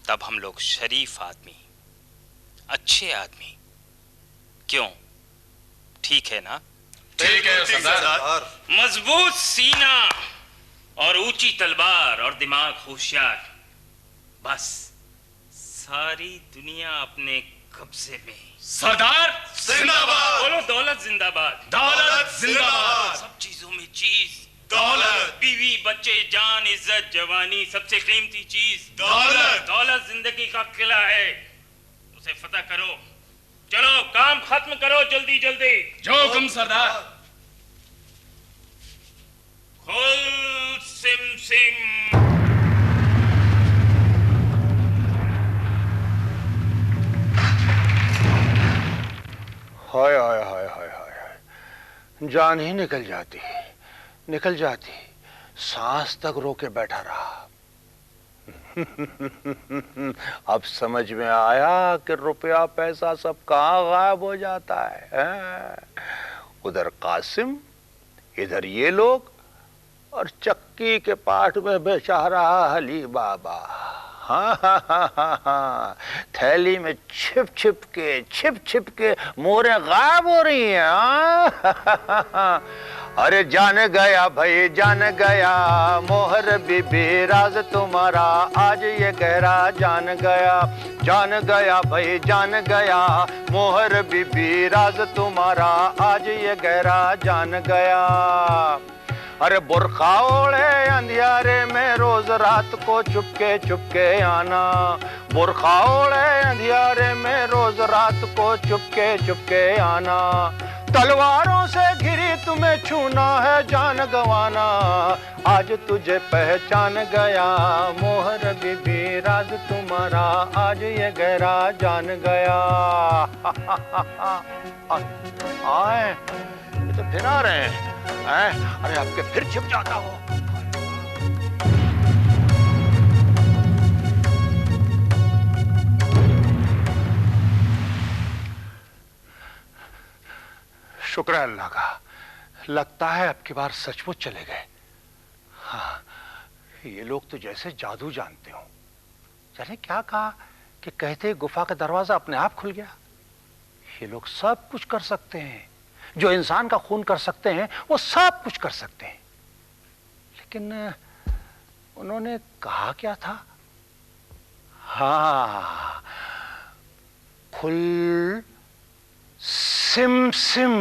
तब हम लोग शरीफ आदमी, अच्छे आदमी। क्यों, ठीक है ना? ठीक है सरदार। मजबूत सीना और ऊंची तलवार और दिमाग होशियार, बस सारी दुनिया अपने कब्जे में। सरदार जिंदाबाद। बोलो दौलत जिंदाबाद। दौलत जिंदाबाद। सब चीजों में चीज दौलत। बीवी बच्चे जान इज्जत जवानी, सबसे कीमती चीज दौलत। दौलत जिंदगी का किला है, उसे फतह करो। चलो काम खत्म करो जल्दी जल्दी। जो हुक्म सरदार। खुल सिम सिम। हाय हाय हाय हाय हाय, जान ही निकल जाती, सांस तक रोके बैठा रहा। अब समझ में आया कि रुपया पैसा सब कहाँ गायब हो जाता है? उधर कासिम, इधर ये लोग, और चक्की के पाठ में बेचारा अली बाबा। हाँ, थैली में छिप छिप के मोरे गायब हो रही हैं। अरे जान गया भाई, जान गया मोहर बीबी राज तुम्हारा, आज ये गहरा जान गया भाई, जान गया मोहर बीबी राज तुम्हारा, आज ये गहरा जान गया। अरे बुरखा ओढ़े अंधियारे में रोज रात को चुपके आना, बुरखा ओढ़े अंधियारे में रोज रात को चुपके आना, तलवारों से घिरी तुम्हें छूना है जान गंवाना, आज तुझे पहचान गया मोहर बीबी राज तुम्हारा, आज ये गहरा जान गया। आए ये तो फिर आ रहे हैं। अरे आपके फिर छिप जाता हो। शुक्र है अल्लाह का, लगता है अब की बार सचमुच चले गए। हाँ, ये लोग तो जैसे जादू जानते हो। जाने क्या कहा कि कहते गुफा का दरवाजा अपने आप खुल गया। ये लोग सब कुछ कर सकते हैं, जो इंसान का खून कर सकते हैं वो सब कुछ कर सकते हैं। लेकिन उन्होंने कहा क्या था? हाँ, खुल सिम सिम।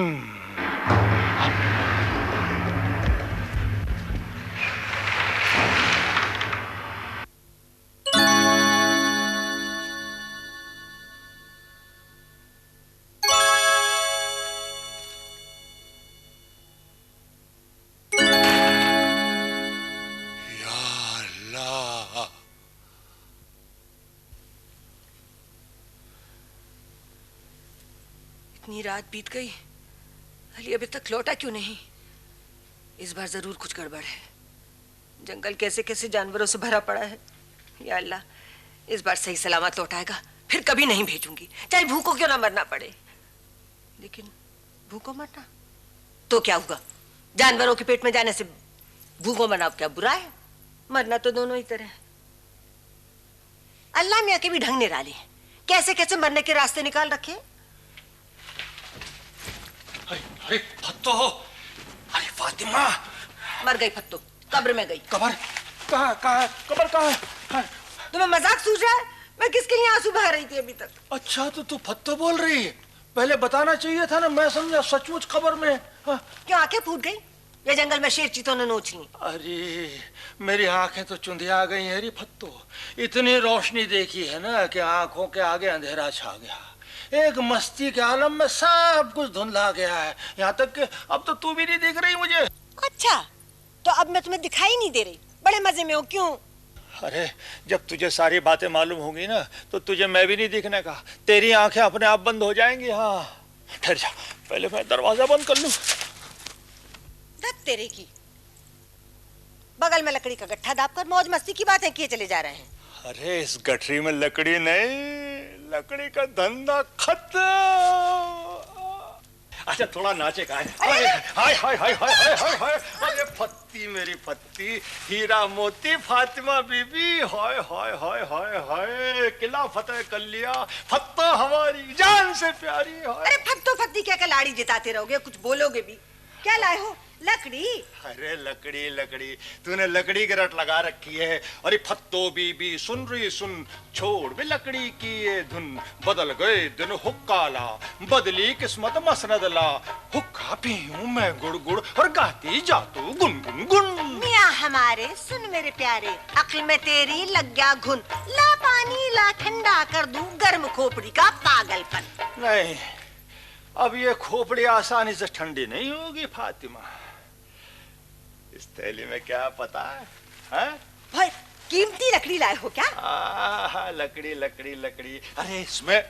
इतनी रात बीत गई, अली अभी तक लौटा क्यों नहीं? इस बार जरूर कुछ गड़बड़ है। जंगल कैसे कैसे जानवरों से भरा पड़ा है। या अल्लाह, इस बार सही सलामत लौटाएगा, फिर कभी नहीं भेजूंगी, चाहे भूखों क्यों ना मरना पड़े। लेकिन भूखों मरना तो क्या हुआ? जानवरों के पेट में जाने से भूखों मरना क्या बुरा है? मरना तो दोनों ही तरह है। अल्लाह मियाँ के भी ढंग निराले हैं, कैसे कैसे मरने के रास्ते निकाल रखे। अरे फत्तो, अरे फातिमा मर गई फत्तो, कब्र में गई। कब्र कहाँ है? तुम्हें मजाक सूझ रहा है? मैं किसके लिए आंसू बहा रही थी अभी तक। अच्छा तो तू फत्तो बोल रही है, पहले बताना चाहिए था ना, मैं समझा सचमुच कब्र में। हाँ। क्यों आंखें फूट गई? ये जंगल में शेर चीतों ने नोच ली। अरे मेरी आंखें तो चुंधिया गई हैं रे फत्तो, इतनी रोशनी देखी है ना कि आंखों के आगे अंधेरा छा गया। एक मस्ती के आलम में सब कुछ धुंधला गया है, यहाँ तक कि अब तो तू भी नहीं दिख रही मुझे। अच्छा, तो अब मैं तुम्हें दिखाई नहीं दे रही? बड़े मजे में हो। क्यों? अरे जब तुझे सारी बातें मालूम होंगी ना, तो तुझे मैं भी नहीं दिखने का, तेरी आंखें अपने आप बंद हो जाएंगी। हाँ ठहर जा, पहले मैं दरवाजा बंद कर लूं। धत तेरे की, बगल में लकड़ी का गट्ठा दाब कर मौज मस्ती की बातें किए चले जा रहे हैं। अरे इस गठरी में लकड़ी नहीं, लकड़ी का धंधा खत्म। अच्छा थोड़ा नाचे का है। हाय हाय हाय हाय हाय हाय, अरे फत्ती मेरी फत्ती, हीरा मोती फातिमा बीबी, हाय हाय हाय हाय हाय, किला फतेह कर लिया, फत्तो हमारी जान से प्यारी। अरे फत्तो फत्ती क्या कलाड़ी जिताते रहोगे, कुछ बोलोगे भी? क्या लाए हो? लकड़ी? अरे लकड़ी लकड़ी, तूने लकड़ी की रट लगा रखी है। अरे फत्तो बीबी सुन रही सुन, छोड़ भी लकड़ी की ये धुन, बदल गए दिन हुक्काला, बदली किस्मत मसनदला, हुक्का पीऊं मैं गुड़ गुड़ और गाती जा तू गुन गुन गुन। मियां हमारे, सुन मेरे प्यारे, अक्ल में तेरी लग गया घुन, ला पानी ला ठंडा कर दूं गर्म खोपड़ी का पागलपन। नहीं, अब ये खोपड़ी आसानी से ठंडी नहीं होगी फातिमा। इस थैली में क्या पता है? भाई कीमती लकड़ी लाए हो क्या? लकड़ी लकड़ी लकड़ी। अरे इसमें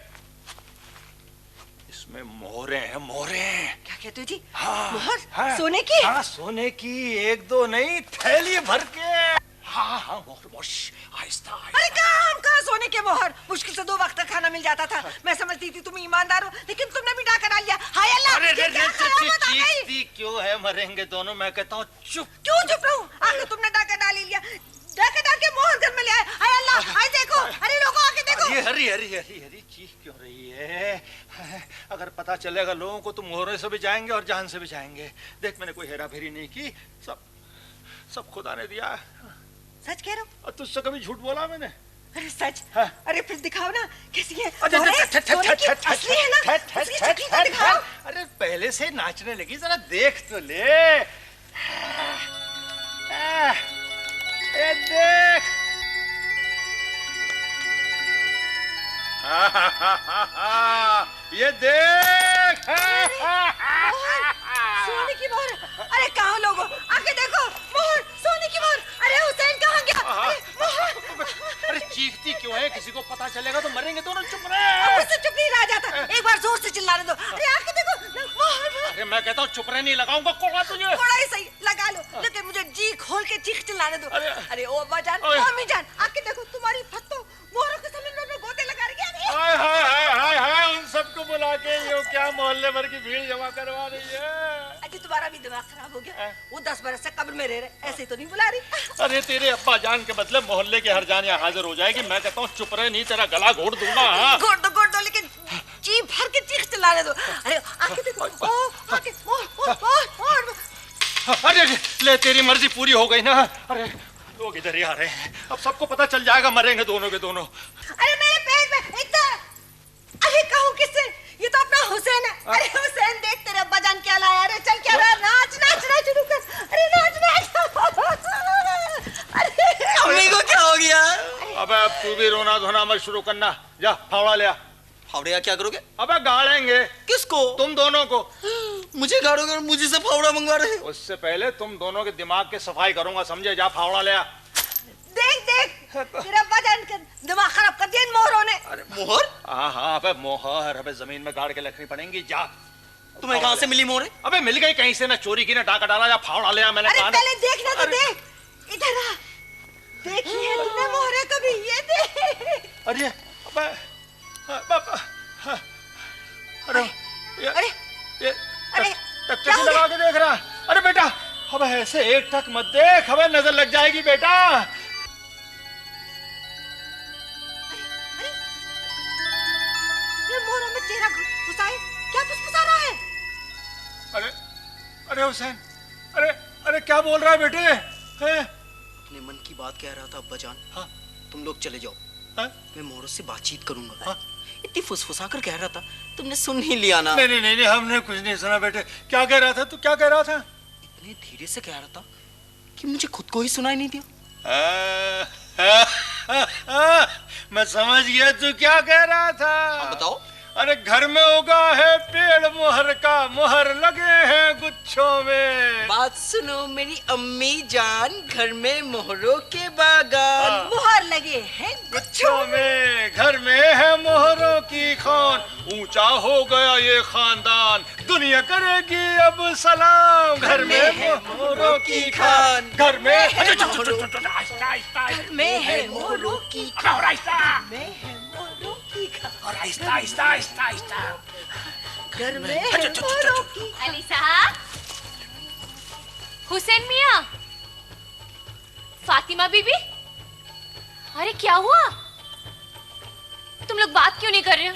मोहरे हैं, मोहरे। क्या कहते हो जी? हाँ, मोहर? हाँ, सोने की? हाँ, सोने की, एक दो नहीं, थैली भर के। हाँ हाँ, मोहर आहिस्ता। अरे कहाँ सोने के मोहर? मुश्किल से 2 वक्त का खाना मिल जाता था। मैं समझती थी तुम ईमानदार हो, लेकिन तुमने भी डाका डाल लिया। हाय अल्लाह! चीखती क्यों है? मरेंगे दोनों। मैं कहता हूँ चुप। क्यों चुप रहूं? आखिर तुमने डाका डाल ही लिया। डाका डाल के मोहर घर में ले आए। हाय अल्लाह! हाय देखो, अरे लोगों आके देखो। ये हरी हरी हरी हरी चीख क्यों रही है? अगर पता चलेगा लोगों को तो मोहरे से भी जाएंगे और जान से भी जाएंगे। देख, मैंने कोई हेरा फेरी नहीं की, सब खुदा ने दिया। सच कह रहा हूँ? और तुझसे कभी झूठ बोला मैंने? अरे सच? हाँ। अरे फिर दिखाओ ना, कैसी है? असली है ना? दिखाओ। अरे पहले से नाचने लगी, जरा देख तो ले। ये देख। ये देख। सोने की मोहर। अरे कहाँ लोगों, आके देखो, मोहर, सोने की मोहर। अरे हुसैन कहाँ गया? अरे चीखती क्यों है? किसी को पता चलेगा तो मरेंगे दोनों। चुप रहे। मुझसे चुप नहीं रहा जाता। एक बार जोर से चिल्लाने दो। अरे आके देखो, मोहर। अरे मैं कहता हूँ चुप रहे, नहीं लगाऊंगा कोड़ा तुझे। कोड़ा ही सही, लगा लो, लेकिन मुझे जी खोल के चीख चिल्लाने दो। अरे ओ अब्बा जान, अम्मी जान, आके देखो, तुम्हारी फत्तो मोहरों के समुद्र में गोते लगा रही है। हाय हाय हाय हाय, उन सबको बुला के ये क्या मोहल्ले भर की भीड़ जमा करवा रही है? अजी तुम्हारा भी दिमाग खराब हो गया। वो 10 बरस से कब्र में रह रहे, ऐसे तो नहीं बुला रही। अरे तेरे अब्बा जान के बदले मोहल्ले के हर जान यहाँ हाजिर हो जाएगी। मैं कहता हूँ चुप रहे, नहीं तेरा गला घोट दूंगा। घोट दो, लेकिन जी भर के चीख चिल्लाने दो। अरे आके देखो, आके मोहर। अरे ले, तेरी मर्जी पूरी हो गई ना। अरे लोग इधर ही आ रहे हैं, अब सबको पता चल जाएगा, मरेंगे दोनों के दोनों। अरे मेरे पेट में इधर। अरे कहूँ किससे? ये तो अपना हुसैन है। अरे हुसैन देख तेरे अब्बा जान क्या लाया। अरे चल क्या रहा, नाचना शुरू कर। अरे नाच। अरे अम्मी को क्या हो गया? अबे अब तू भी रोना धोना मत शुरू करना। जा फावड़ा ले आ। फावड़े क्या करोगे? अबे गाड़ेंगे। किसको? तुम दोनों को। मुझे गाड़ोगे और मुझे से फावड़ा मंगवा रहे? उससे पहले तुम दोनों के दिमाग की सफाई करूंगा, समझे? जा फावड़ा ले आ। देख तेरा अब्बा जान का दिमाग खराब कर दिया इन मोहरों ने। अरे मोहर? हाँ, अबे मोहर अबे जमीन में गाड़ के रखनी पड़ेंगी। जा। तुम्हें कहाँ से मिली मोहरें? अबे मिल गई कहीं से, ना चोरी की ना डाका डाला। या फावड़ा ले आ। मैंने कहा। अरे पहले देखना तो देख, इधर आ। देखी है तुमने मोहरें कभी? ये देख। अरे अबे अरे टक लगा के देख रहा। अरे बेटा, अब ऐसे एक टक मत देख, हमें नजर लग जाएगी बेटा। ये मोहरों में चेहरा घुसाए क्या फुसफुसा रहा है? अरे हुसैन, अरे क्या बोल रहा है बेटे? अपने मन की बात कह रहा था अब्बा जान। हाँ? तुम लोग चले जाओ। हाँ? मैं मोहरों से बातचीत करूंगा। हाँ? इतनी फुसफुसा कर कह रहा था, तुमने सुन ही लिया ना? नहीं, हमने कुछ नहीं सुना बेटे। क्या कह रहा था तू? क्या कह रहा था? इतने धीरे से कह रहा था कि मुझे खुद को ही सुनाई नहीं दिया। मैं समझ गया तू क्या कह रहा था। बताओ। अरे घर में उगा है पेड़ मोहर का, मोहर लगे हैं गुच्छों में। बात सुनो मेरी अम्मी जान, घर में मोहरों के बागान। मोहर लगे हैं गुच्छों में, घर में है मोहरों की खान। ऊंचा हो गया ये खानदान, दुनिया करेगी अब सलाम। घर में है मोहरों की खान, घर में है मोहरों की खान, में है मोहरों की और आहिस्ता घर में है मोहरों की। अली साहब, हुसैन मियाँ, फातिमा बीबी, अरे क्या हुआ? तुम लोग बात क्यों नहीं कर रहे हो?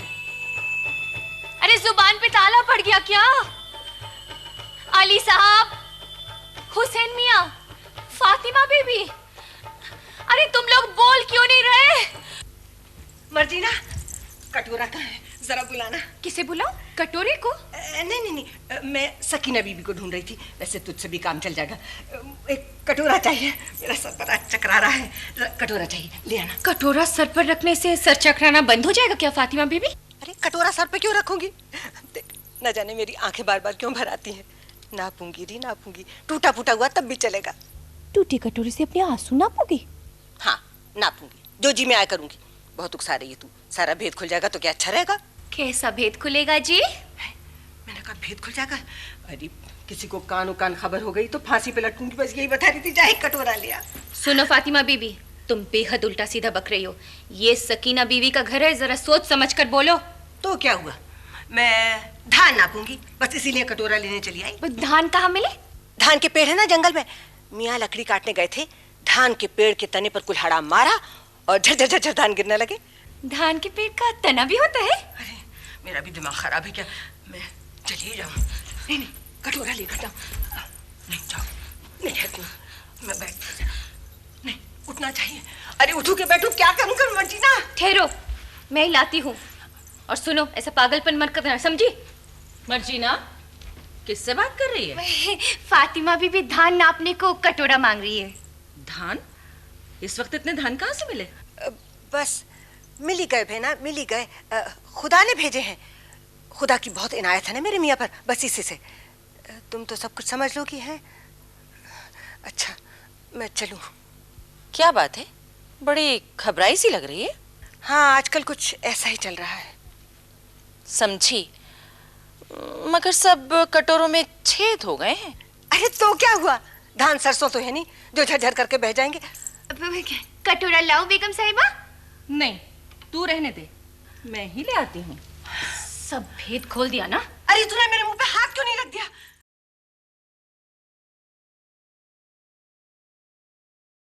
अरे जुबान पे ताला पड़ गया क्या? अली साहब, हुसैन मियाँ, फातिमा बीबी, अरे तुम लोग बोल क्यों नहीं रहे? मर्जीना, कटोरा कहाँ है? जरा बुलाना। किसे बुलाऊं? कटोरे को? नहीं, मैं सकीना बीबी को ढूंढ रही थी। वैसे तुझसे भी काम चल जाएगा। एक कटोरा चाहिए, मेरा सर बड़ा चकरा रहा है, कटोरा चाहिए, ले आना। कटोरा सर पर रखने से सर चकराना बंद हो जाएगा क्या फातिमा बीबी? अरे कटोरा सर पे क्यों रखूंगी? न जाने मेरी आंखें बार बार क्यों भर आती हैं। नापूंगी री नापूंगी, टूटा फूटा हुआ तब भी चलेगा। टूटी कटोरी से अपने आंसू नापोगी? हाँ नापूंगी, जो जी मैं आया करूंगी। बहुत उकसा रही है तू, सारा भेद खुल जाएगा तो क्या अच्छा रहेगा? कैसा भेद खुलेगा जी? मैंने कहा भेद खुल जाएगा? अरे किसी को कान खबर हो गई तो फांसी पे लटकूंगी, बस यही बता रही थी। जाए कटोरा लिया। सुनो फातिमा बीबी, तुम बेहद उल्टा सीधा बक रही हो। ये सकीना बीवी का घर है, जरा सोच समझ कर बोलो। तो क्या हुआ, मैं धान नापूंगी, बस इसीलिए कटोरा लेने चली आई। धान कहाँ मिले? धान के पेड़ है ना जंगल में, मियाँ लकड़ी काटने गए थे, धान के पेड़ के तने पर कुल्हाड़ा मारा और झर झर झर धान गिरने लगे। धान के पेड़ का तना भी होता है? अरे मेरा भी दिमाग खराब है क्या, मैं चली जाऊं? नहीं नहीं, कटोरा लेकर जाऊं। नहीं जाओ, नहीं मैं बैठ नहीं, उठना चाहिए। अरे उठू के बैठू, क्या करूं कर मर्जीना? ठहरो, मैं ही लाती हूँ। और सुनो, ऐसा पागलपन मत करना, समझी? मर्जीना किससे बात कर रही है? फातिमा बीबी धान नापने को कटोरा मांग रही है। धान? इस वक्त इतने धान कहाँ से मिले? बस मिल ही गए भेना, मिल ही गए। खुदा ने भेजे हैं। खुदा की बहुत इनायत है ना मेरे मियाँ पर, बस इसी से। तुम तो सब कुछ समझ लो कि है। अच्छा मैं चलूं? क्या बात है, बड़ी घबराई सी लग रही है। हाँ आजकल कुछ ऐसा ही चल रहा है। समझी, मगर सब कटोरों में छेद हो गए हैं। अरे तो क्या हुआ, धान सरसों तो है नहीं जो झरझर करके बह जाएंगे। कटोरा लाओ बेगम साहिबा। नहीं, तू रहने दे, मैं ही ले आती हूँ। सब भेद खोल दिया ना? अरे तूने मेरे मुंह पे हाथ क्यों नहीं रख दिया?